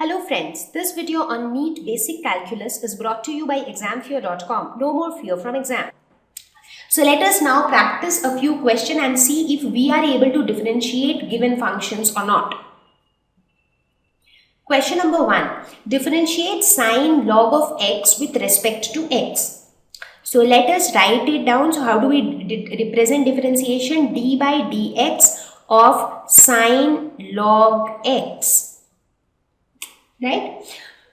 Hello friends, this video on NEET Basic Calculus is brought to you by examfear.com. No more fear from exam. So let us now practice a few questions and see if we are able to differentiate given functions or not. Question number 1. Differentiate sine log of x with respect to x. So let us write it down. So how do we represent differentiation? D by dx of sine log x. Right?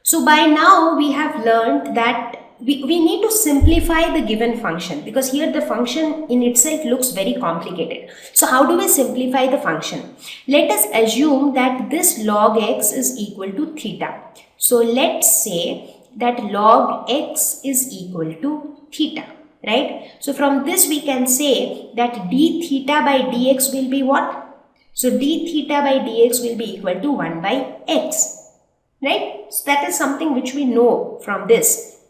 So by now we have learned that we need to simplify the given function, because here the function in itself looks very complicated. So how do we simplify the function? Let us assume that this log x is equal to theta. So let's say that log x is equal to theta, right? So from this we can say that d theta by dx will be what? So d theta by dx will be equal to 1 by x. Right? So that is something which we know from this.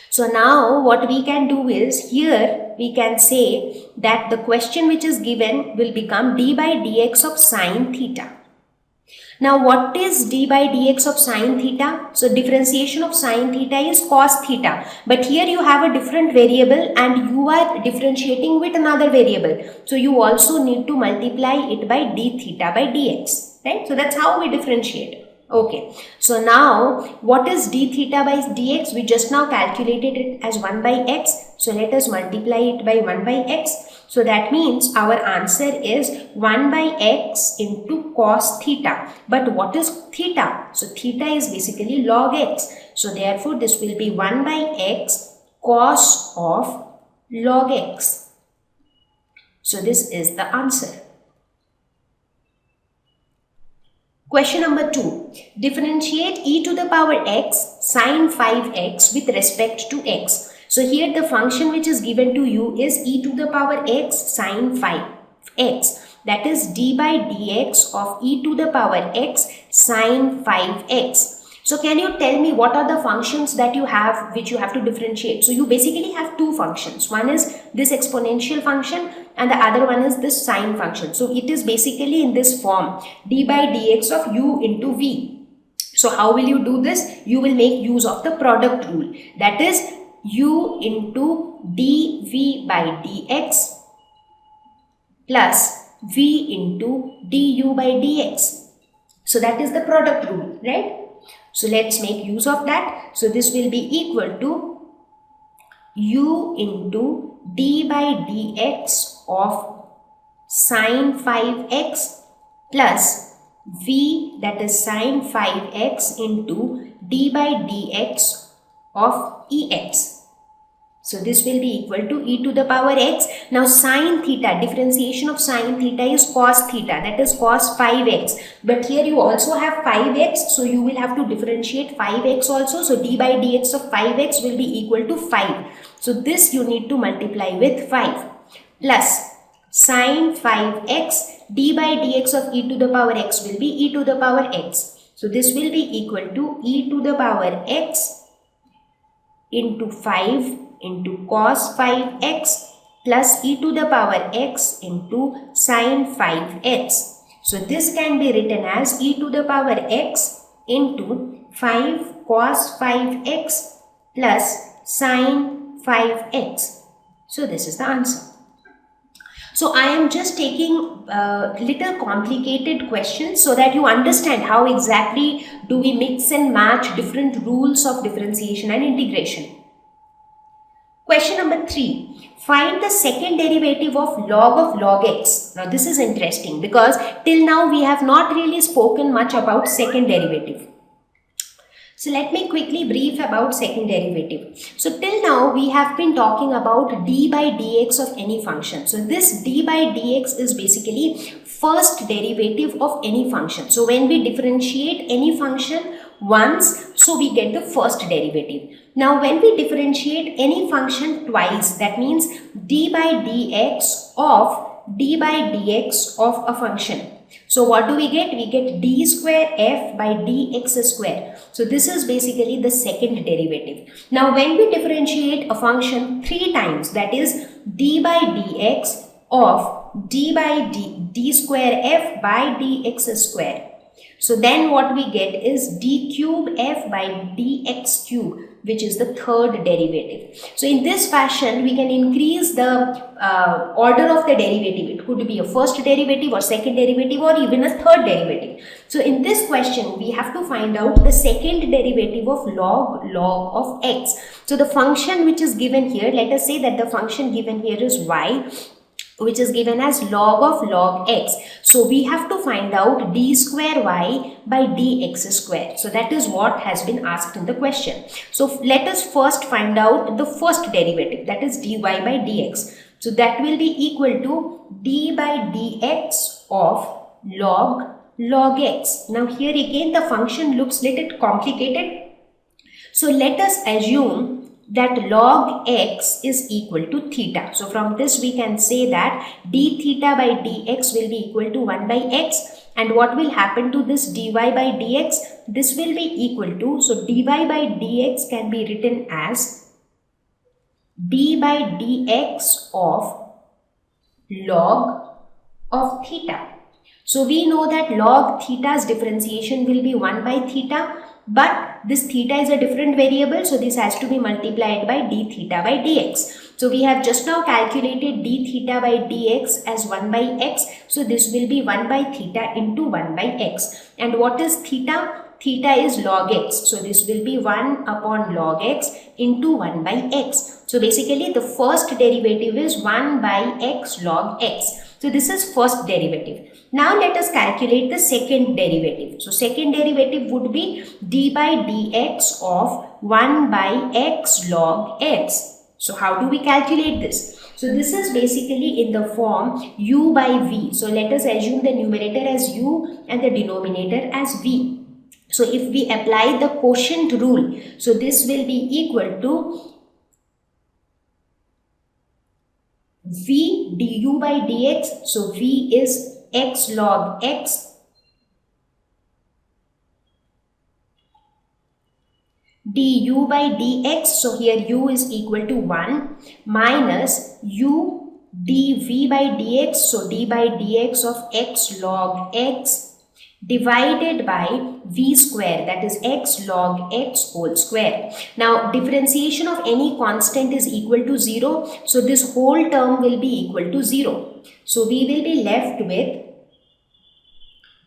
So now what we can do is, here we can say that the question which is given will become d by dx of sine theta. Now what is d by dx of sine theta? So differentiation of sine theta is cos theta. But here you have a different variable and you are differentiating with another variable. So you also need to multiply it by d theta by dx. Right? So that's how we differentiate. Okay, so now what is d theta by dx? We just now calculated it as 1 by x. So let us multiply it by 1 by x. So that means our answer is 1 by x into cos theta. But what is theta? So theta is basically log x. So therefore this will be 1 by x cos of log x. So this is the answer. Question number 2. Differentiate e to the power x sine 5x with respect to x. So here the function which is given to you is e to the power x sine 5x. That is d by dx of e to the power x sine 5x. So can you tell me what are the functions that you have which you have to differentiate? So you basically have two functions. One is this exponential function and the other one is this sine function. So it is basically in this form, d by dx of u into v. So how will you do this? You will make use of the product rule. That is u into dv by dx plus v into du by dx. So that is the product rule, right? So let's make use of that. So this will be equal to u into d by dx of sine 5x plus v, that is sine 5x into d by dx of ex. So this will be equal to e to the power x. Now sine theta, differentiation of sine theta is cos theta, that is cos 5x. But here you also have 5x, so you will have to differentiate 5x also. So d by dx of 5x will be equal to 5. So this you need to multiply with 5 plus sine 5x d by dx of e to the power x will be e to the power x. So this will be equal to e to the power x into 5 into cos 5x plus e to the power x into sine 5x. So this can be written as e to the power x into 5 cos 5x plus sine 5x. So this is the answer. So I am just taking little complicated questions so that you understand how exactly do we mix and match different rules of differentiation and integration. Question number 3. Find the second derivative of log x. Now this is interesting because till now we have not really spoken much about second derivative. So let me quickly brief about second derivative. So till now we have been talking about d by dx of any function. So this d by dx is basically first derivative of any function. So when we differentiate any function once, so we get the first derivative. Now when we differentiate any function twice, that means d by dx of a function. So what do we get? We get d square f by dx square. So this is basically the second derivative. Now when we differentiate a function 3 times, that is d by dx of d by d square f by dx square. So then what we get is d cube f by dx cube, which is the third derivative. So in this fashion, we can increase the order of the derivative. It could be a first derivative or second derivative or even a third derivative. So in this question, we have to find out the second derivative of log of x. So the function which is given here, let us say that the function given here is y, which is given as log of log x. So we have to find out d square y by dx square. So that is what has been asked in the question. So let us first find out the first derivative, that is dy by dx. So that will be equal to d by dx of log x. Now here again the function looks little complicated. So let us assume that log x is equal to theta. So from this we can say that d theta by dx will be equal to 1 by x, and what will happen to this dy by dx? This will be equal to, so dy by dx can be written as d by dx of log of theta. So we know that log theta's differentiation will be 1 by theta, but this theta is a different variable, so this has to be multiplied by d theta by dx. So we have just now calculated d theta by dx as 1 by x, so this will be 1 by theta into 1 by x. And what is theta? Theta is log x, so this will be 1 upon log x into 1 by x. So basically the first derivative is 1 by x log x. So this is first derivative. Now let us calculate the second derivative. So second derivative would be d by dx of 1 by x log x. So how do we calculate this? So this is basically in the form u by v. So let us assume the numerator as u and the denominator as v. So if we apply the quotient rule, so this will be equal to v du by dx. So v is x log x du by dx. So here u is equal to 1 minus u dv by dx. So d by dx of x log x divided by v square, that is x log x whole square. Now differentiation of any constant is equal to 0, so this whole term will be equal to 0. So we will be left with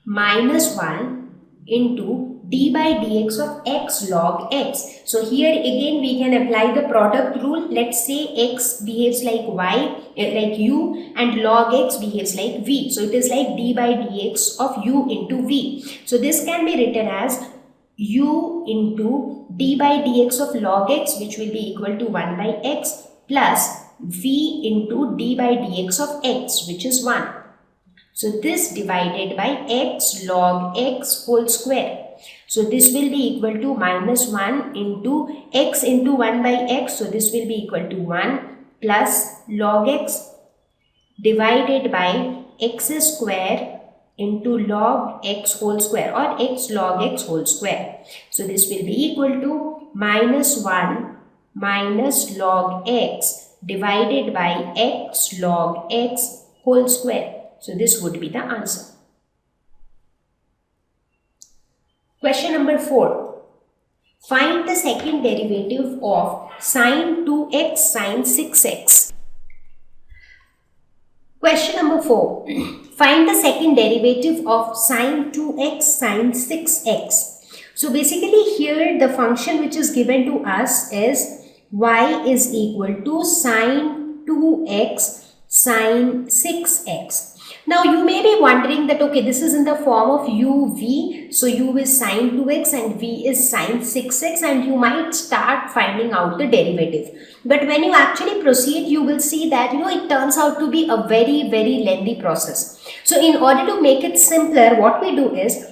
minus 1 into d by dx of x log x. So here again we can apply the product rule. Let's say x behaves like y, like u, and log x behaves like v. So it is like d by dx of u into v. So this can be written as u into d by dx of log x, which will be equal to 1 by x, plus v into d by dx of x, which is 1. So this divided by x log x whole square. So this will be equal to minus 1 into x into 1 by x. So this will be equal to 1 plus log x divided by x square into log x whole square, or x log x whole square. So this will be equal to minus 1 minus log x divided by x log x whole square. So this would be the answer. Question number 4. Find the second derivative of sine 2x sine 6x. Question number 4. Find the second derivative of sine 2x sine 6x. So basically here the function which is given to us is y is equal to sine 2x sine 6x. Now you may be wondering that okay, this is in the form of uv, so u is sine 2x and v is sine 6x, and you might start finding out the derivative. But when you actually proceed, you will see that it turns out to be a very lengthy process. So in order to make it simpler, what we do is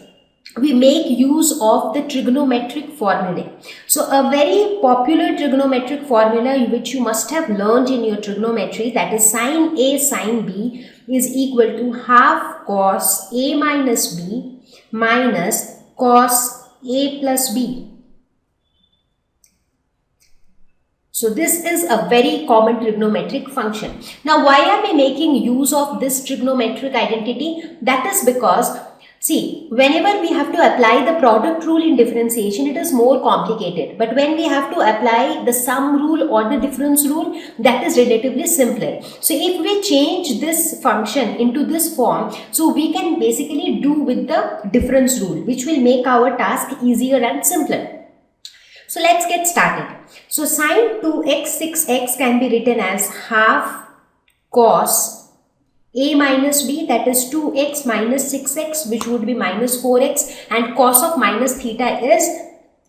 we make use of the trigonometric formulae. So a very popular trigonometric formula which you must have learned in your trigonometry, that is sine A sine B is equal to half cos A minus B minus cos A plus B. So this is a very common trigonometric function. Now why are we making use of this trigonometric identity? That is because See, whenever we have to apply the product rule in differentiation, it is more complicated. But when we have to apply the sum rule or the difference rule, that is relatively simpler. So if we change this function into this form, so we can basically do with the difference rule, which will make our task easier and simpler. So let's get started. So sine 2x 6x can be written as half cos a minus b, that is 2x minus 6x, which would be minus 4x, and cos of minus theta is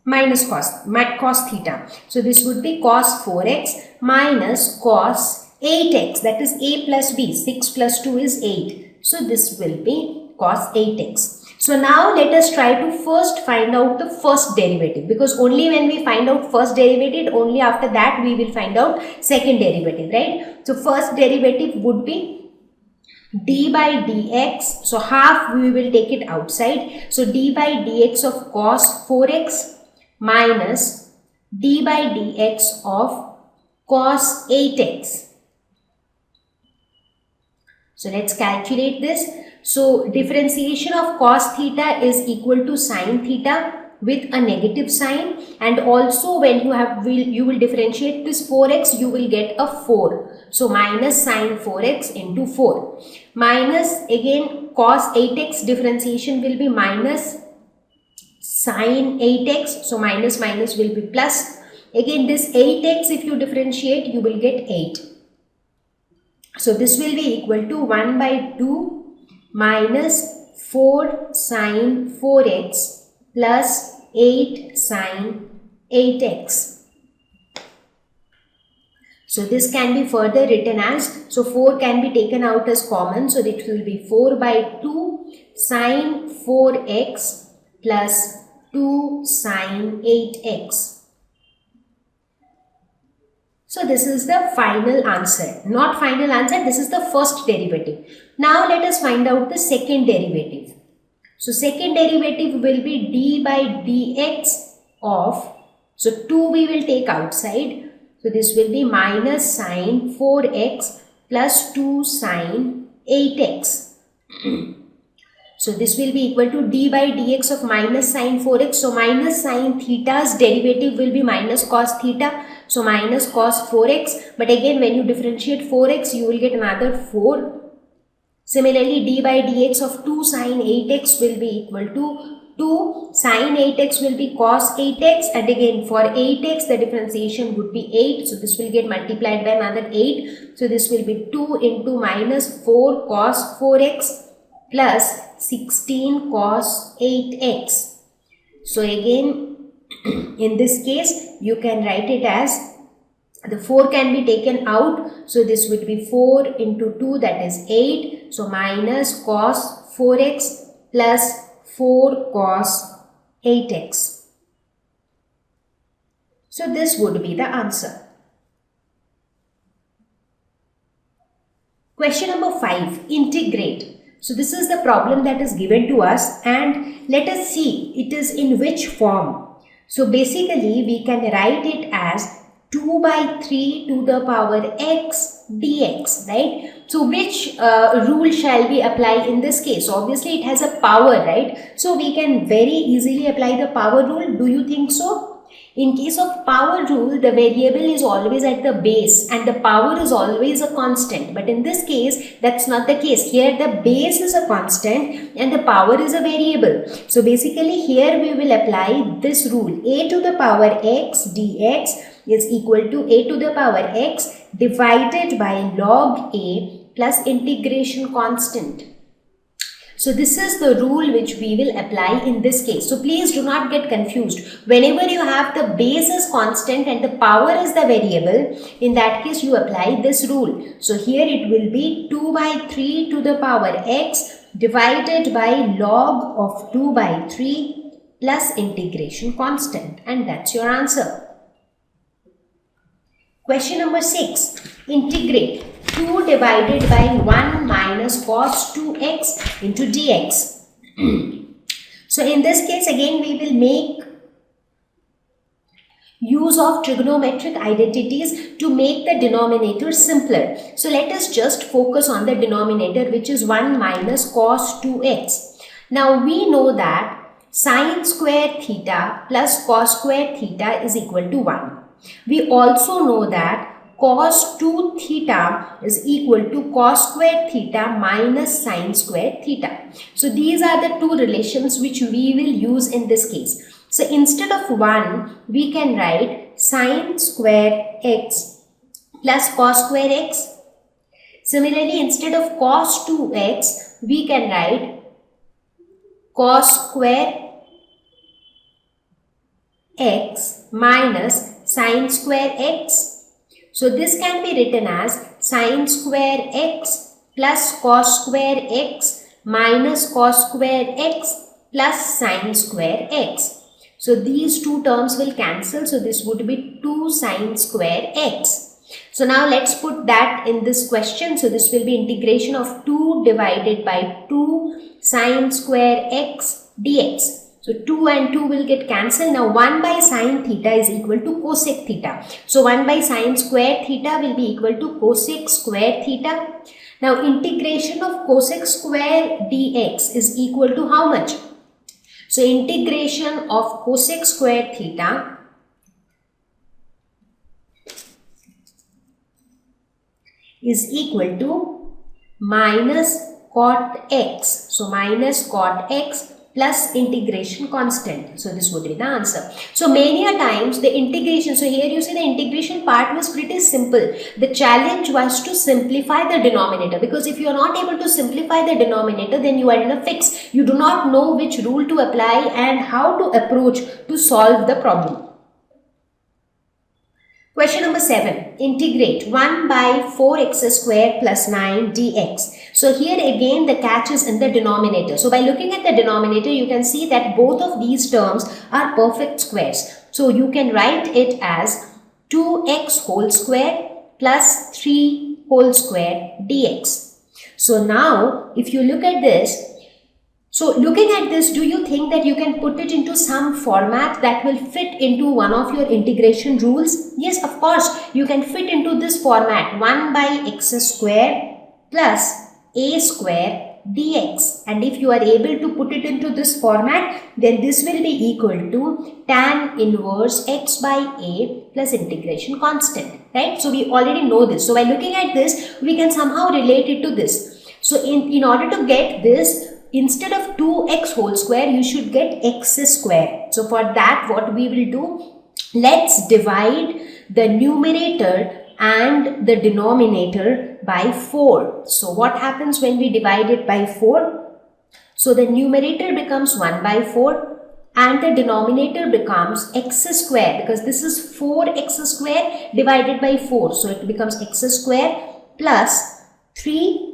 minus cos theta. So this would be cos 4x minus cos 8x, that is a plus b, 6 plus 2 is 8. So this will be cos 8x. So now let us try to first find out the first derivative, because only when we find out first derivative, only after that we will find out second derivative, right? So first derivative would be d by dx, so half we will take it outside, so d by dx of cos 4x minus d by dx of cos 8x. So let's calculate this. So differentiation of cos theta is equal to sin theta with a negative sign, and also when you will differentiate this 4x, you will get a 4. So minus sin 4x into 4 minus again cos 8x, differentiation will be minus sin 8x, so minus minus will be plus. Again this 8x, if you differentiate, you will get 8. So this will be equal to 1 by 2 minus 4 sin 4x plus 8 sin 8x. So this can be further written as, so 4 can be taken out as common, so it will be 4 by 2 sin 4x plus 2 sin 8x. So this is the final answer. Not final answer, this is the first derivative. Now let us find out the second derivative. So second derivative will be d by dx of, so 2 we will take outside. So this will be minus sin 4x plus 2 sin 8x. So this will be equal to d by dx of minus sin 4x. So minus sin theta's derivative will be minus cos theta. So minus cos 4x. But again when you differentiate 4x, you will get another 4. Similarly, d by dx of 2 sin 8x will be equal to 2 sin 8x will be cos 8x, and again for 8x the differentiation would be 8. So this will get multiplied by another 8. So this will be 2 into minus 4 cos 4x plus 16 cos 8x. So again in this case you can write it as, the 4 can be taken out, so this would be 4 into 2, that is 8. So minus cos 4x plus 4 cos 8x. So this would be the answer. Question number 5, integrate. So this is the problem that is given to us, and let us see it is in which form. So basically we can write it as 2 by 3 to the power x dx, right? So which rule shall we apply in this case? Obviously it has a power, right? So we can very easily apply the power rule. Do you think so? In case of power rule, the variable is always at the base and the power is always a constant. But in this case, that's not the case. Here the base is a constant and the power is a variable. So basically here we will apply this rule. A to the power x dx is equal to a to the power x divided by log a plus integration constant. So this is the rule which we will apply in this case. So please do not get confused. Whenever you have the base is constant and the power is the variable, in that case you apply this rule. So here it will be 2 by 3 to the power x divided by log of 2 by 3 plus integration constant, and that's your answer. Question number 6. Integrate 2 divided by 1 minus cos 2x into dx. So in this case again we will make use of trigonometric identities to make the denominator simpler. So let us just focus on the denominator, which is 1 minus cos 2x. Now we know that sin square theta plus cos square theta is equal to 1. We also know that cos 2 theta is equal to cos square theta minus sin square theta. So these are the two relations which we will use in this case. So instead of 1, we can write sin square x plus cos square x. Similarly, instead of cos 2x, we can write cos square x minus sin square x. So this can be written as sin square x plus cos square x minus cos square x plus sin square x. So these two terms will cancel. So this would be 2 sin square x. So now let's put that in this question. So this will be integration of 2 divided by 2 sin square x dx. So 2 and 2 will get cancelled. Now 1 by sin theta is equal to cosec theta. So 1 by sin square theta will be equal to cosec square theta. Now integration of cosec square dx is equal to how much? So integration of cosec square theta is equal to minus cot x. So minus cot x plus integration constant. So this would be the answer. So many a times the integration, so here you see the integration part was pretty simple. The challenge was to simplify the denominator, because if you are not able to simplify the denominator, then you are in a fix. You do not know which rule to apply and how to approach to solve the problem. Question number 7. Integrate 1 by 4x square plus 9 dx. So here again the catch is in the denominator. So by looking at the denominator, you can see that both of these terms are perfect squares. So you can write it as 2x whole square plus 3 whole square dx. So now if you look at this, so looking at this, do you think that you can put it into some format that will fit into one of your integration rules? Yes, of course, you can fit into this format, 1 by x square plus a square dx. And if you are able to put it into this format, then this will be equal to tan inverse x by a plus integration constant, right? So we already know this. So by looking at this, we can somehow relate it to this. So in order to get this, instead of 2x whole square, you should get x square. So for that, what we will do, let's divide the numerator and the denominator by 4. So what happens when we divide it by 4? So the numerator becomes 1 by 4 and the denominator becomes x square, because this is 4x square divided by 4. So it becomes x square plus 3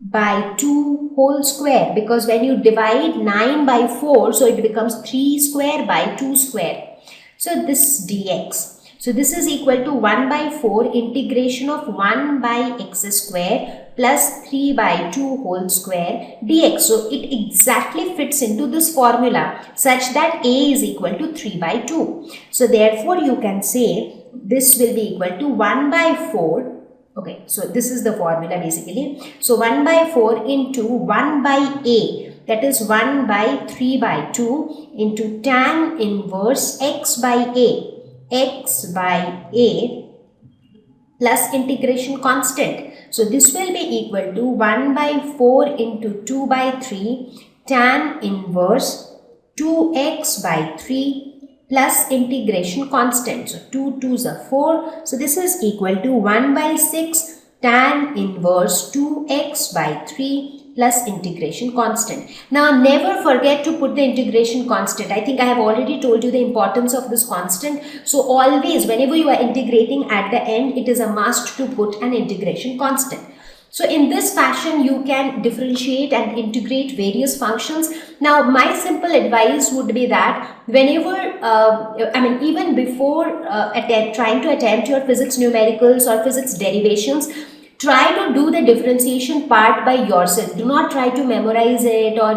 by 2 whole square, because when you divide 9 by 4, so it becomes 3 square by 2 square. So this dx. So this is equal to 1 by 4 integration of 1 by x square plus 3 by 2 whole square dx. So it exactly fits into this formula such that a is equal to 3 by 2. So therefore you can say this will be equal to 1 by 4. Okay, so this is the formula basically. So 1 by 4 into 1 by a, that is 1 by 3 by 2 into tan inverse x by a plus integration constant. So this will be equal to 1 by 4 into 2 by 3 tan inverse 2x by 3 plus integration constant. So 2 2s are 4. So this is equal to 1 by 6 tan inverse 2x by 3 plus integration constant. Now never forget to put the integration constant. I think I have already told you the importance of this constant. So always whenever you are integrating at the end, it is a must to put an integration constant. So in this fashion, you can differentiate and integrate various functions. Now, my simple advice would be that whenever, even before trying to attempt your physics numericals or physics derivations, try to do the differentiation part by yourself. Do not try to memorize it or,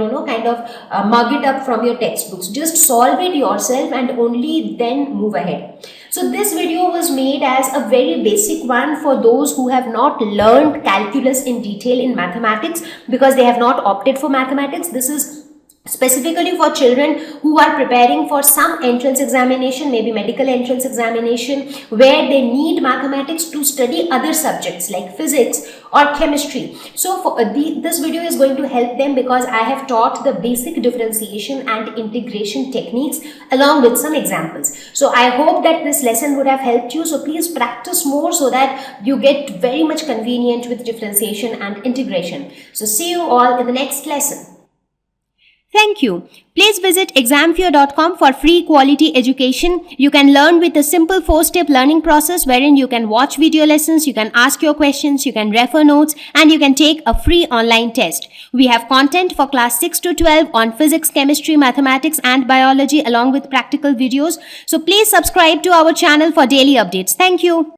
mug it up from your textbooks. Just solve it yourself and only then move ahead. So this video was made as a very basic one for those who have not learned calculus in detail in mathematics because they have not opted for mathematics. This is specifically for children who are preparing for some entrance examination, maybe medical entrance examination, where they need mathematics to study other subjects like physics or chemistry. So for this video is going to help them, because I have taught the basic differentiation and integration techniques along with some examples. So I hope that this lesson would have helped you. So please practice more so that you get very much convenient with differentiation and integration. So see you all in the next lesson. Thank you. Please visit examfear.com for free quality education. You can learn with a simple 4-step learning process wherein you can watch video lessons, you can ask your questions, you can refer notes, and you can take a free online test. We have content for class 6 to 12 on physics, chemistry, mathematics, and biology along with practical videos. So please subscribe to our channel for daily updates. Thank you.